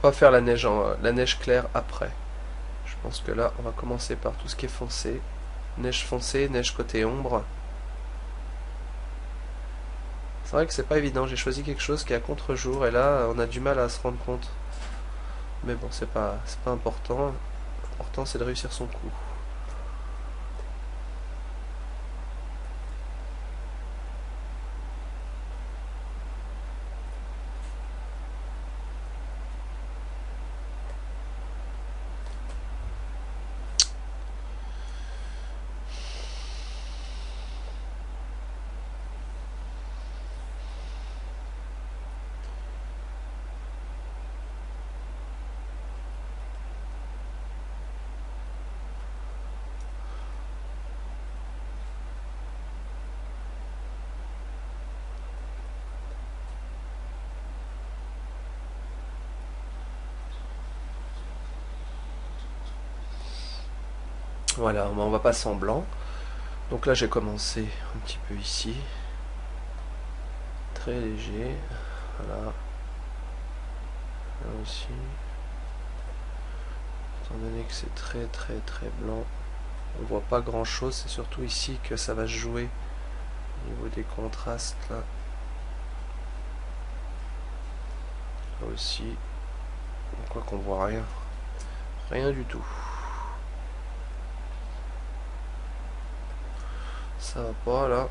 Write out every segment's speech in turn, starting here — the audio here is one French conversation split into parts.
On va faire la neige claire après. Je pense que là, on va commencer par tout ce qui est foncé. Neige foncée, neige côté ombre. C'est vrai que c'est pas évident, j'ai choisi quelque chose qui est à contre-jour et là, on a du mal à se rendre compte. Mais bon, c'est pas important. L'important, c'est de réussir son coup. Voilà, on va passer en blanc. Donc là, j'ai commencé un petit peu ici. Très léger. Voilà, là aussi. Étant donné que c'est très très très blanc, on voit pas grand chose. C'est surtout ici que ça va se jouer au niveau des contrastes. Là aussi. On croit qu'on voit rien. Rien du tout. Ça va pas là.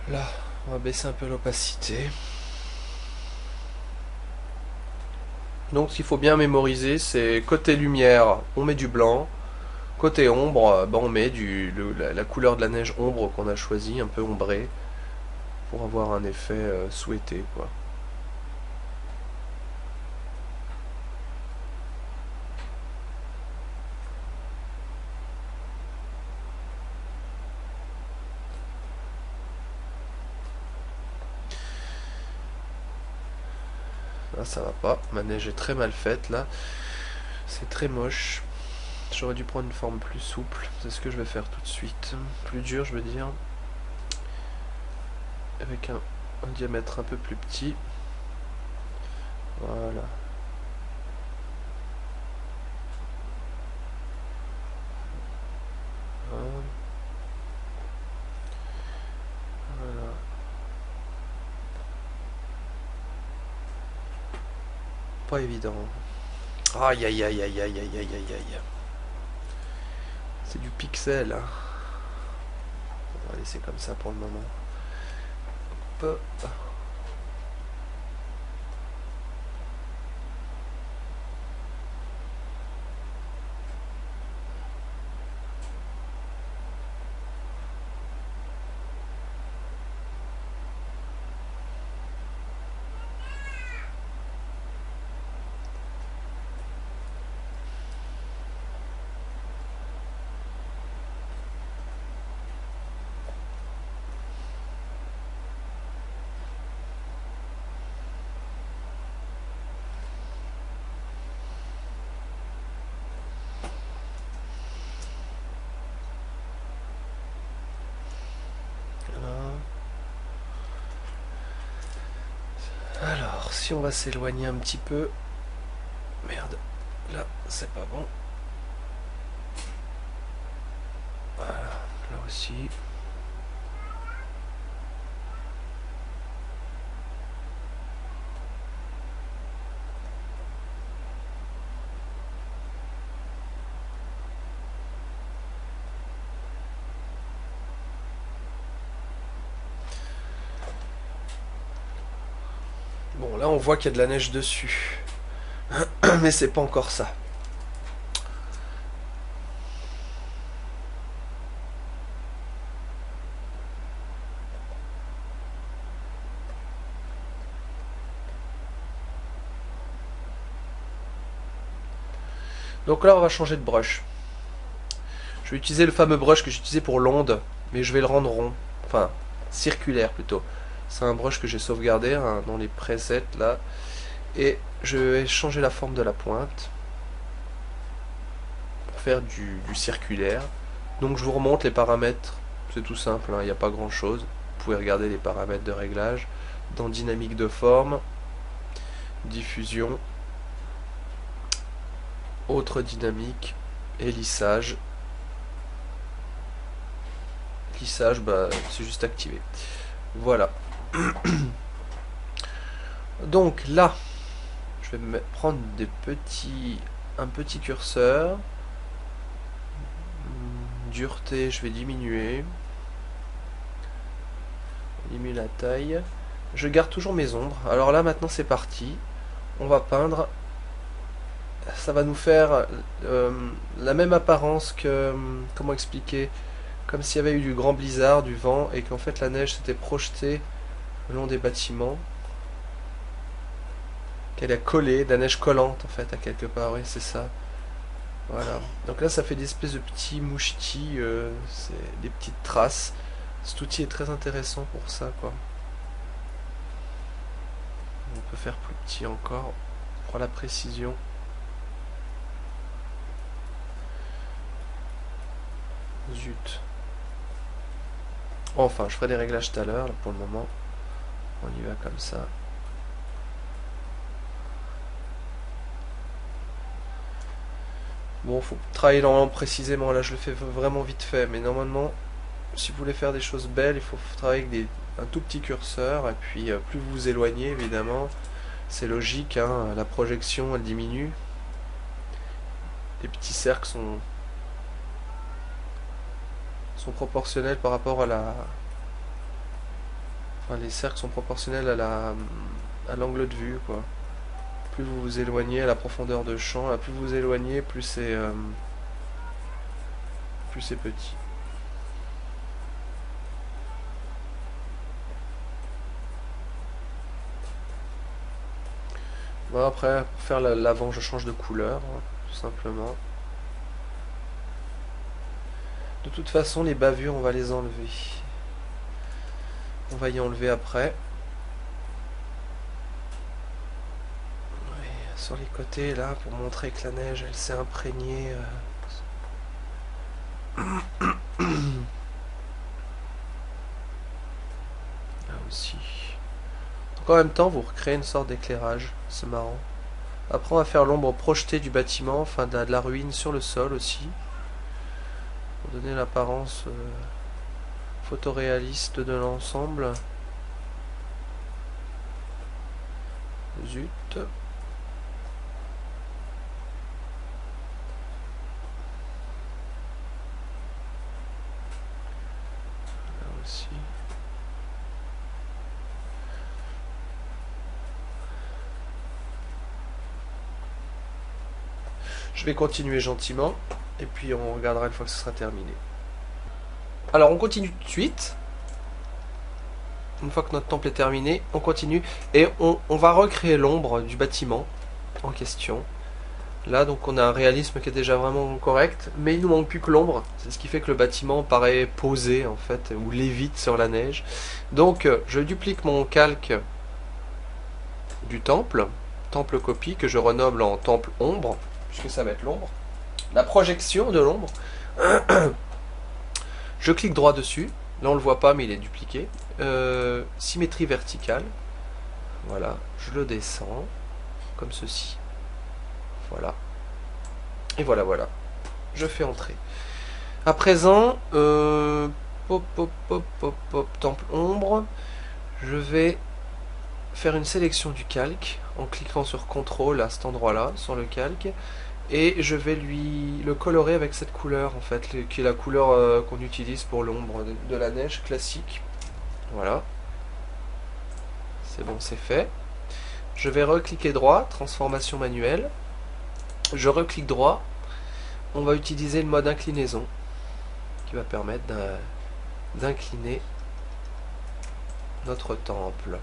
Là, on va baisser un peu l'opacité. Donc ce qu'il faut bien mémoriser, c'est côté lumière, on met du blanc. Côté ombre, on met la couleur de la neige ombre qu'on a choisi, un peu ombrée, pour avoir un effet souhaité, quoi. Là, ça va pas. Ma neige est très mal faite, là. C'est très moche. J'aurais dû prendre une forme plus souple. C'est ce que je vais faire tout de suite. Plus dur, je veux dire. Avec un diamètre un peu plus petit. Voilà. Voilà. Pas évident. Aïe aïe aïe aïe aïe aïe aïe aïe aïe. C'est du pixel, hein. On va laisser comme ça pour le moment. Hop. Alors, si on va s'éloigner un petit peu. Merde, là, c'est pas bon. Voilà, là aussi. Bon, là, on voit qu'il y a de la neige dessus. Mais c'est pas encore ça. Donc là, on va changer de brush. Je vais utiliser le fameux brush que j'utilisais pour l'onde, mais je vais le rendre rond. Enfin, circulaire plutôt. C'est un brush que j'ai sauvegardé hein, dans les presets là. Et je vais changer la forme de la pointe pour faire du circulaire. Donc je vous remonte les paramètres. C'est tout simple, il n'y a pas grand chose. Vous pouvez regarder les paramètres de réglage. Dans dynamique de forme, diffusion, autre dynamique et lissage. Lissage, bah, c'est juste activé. Voilà. Donc là, je vais prendre un petit curseur. Dureté, je vais diminuer. Diminuer la taille. Je garde toujours mes ombres. Alors là, maintenant, c'est parti. On va peindre. Ça va nous faire la même apparence que... comment expliquer? Comme s'il y avait eu du grand blizzard, du vent, et qu'en fait la neige s'était projetée le long des bâtiments. Qu'elle a collé, de la neige collante en fait, à quelque part, oui, c'est ça. Voilà. Donc là, ça fait des espèces de petits mouchetis, c'est des petites traces. Cet outil est très intéressant pour ça, quoi. On peut faire plus petit encore, pour la précision. Zut. Enfin, je ferai des réglages tout à l'heure, pour le moment. On y va comme ça. Bon, faut travailler normalement précisément. Là, je le fais vraiment vite fait. Mais normalement, si vous voulez faire des choses belles, il faut travailler avec un tout petit curseur. Et puis, plus vous vous éloignez, évidemment, c'est logique, hein, la projection, elle diminue. Les petits cercles sont proportionnels par rapport à la... Enfin, les cercles sont proportionnels à l'angle de vue, quoi. Plus vous vous éloignez à la profondeur de champ, plus vous vous éloignez, plus c'est petit. Bon, après, pour faire l'avant, je change de couleur, hein, tout simplement. De toute façon, les bavures, on va les enlever. On va y enlever après. Oui, sur les côtés, là, pour montrer que la neige, elle s'est imprégnée. Là aussi. Donc en même temps, vous recréez une sorte d'éclairage. C'est marrant. Après, on va faire l'ombre projetée du bâtiment, enfin de la ruine sur le sol aussi. Pour donner l'apparence photoréaliste de l'ensemble. Zut. Là aussi. Je vais continuer gentiment et puis on regardera une fois que ce sera terminé. Alors on continue tout de suite. Une fois que notre temple est terminé, on continue et on va recréer l'ombre du bâtiment en question. Là donc on a un réalisme qui est déjà vraiment correct, mais il nous manque plus que l'ombre. C'est ce qui fait que le bâtiment paraît posé en fait, ou lévite sur la neige. Donc je duplique mon calque du temple, temple copie, que je renomme en temple ombre, puisque ça va être l'ombre. La projection de l'ombre. Je clique droit dessus. Là on le voit pas mais il est dupliqué. Symétrie verticale. Voilà, je le descends comme ceci. Voilà. Et voilà, voilà. Je fais entrer. À présent, pop, pop, pop, pop, pop, temple ombre. Je vais faire une sélection du calque en cliquant sur CTRL à cet endroit-là, sur le calque. Et je vais le colorer avec cette couleur, en fait, qui est la couleur qu'on utilise pour l'ombre de la neige classique. Voilà. C'est bon, c'est fait. Je vais recliquer droit, transformation manuelle. Je reclique droit. On va utiliser le mode inclinaison qui va permettre d'incliner notre temple.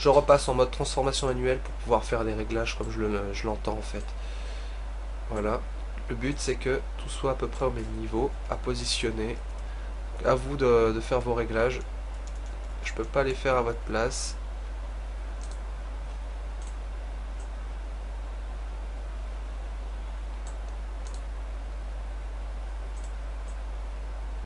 je repasse en mode transformation manuelle pour pouvoir faire des réglages comme je l'entends en fait. Voilà. Le but c'est que tout soit à peu près au même niveau, à positionner. À vous de faire vos réglages. Je peux pas les faire à votre place.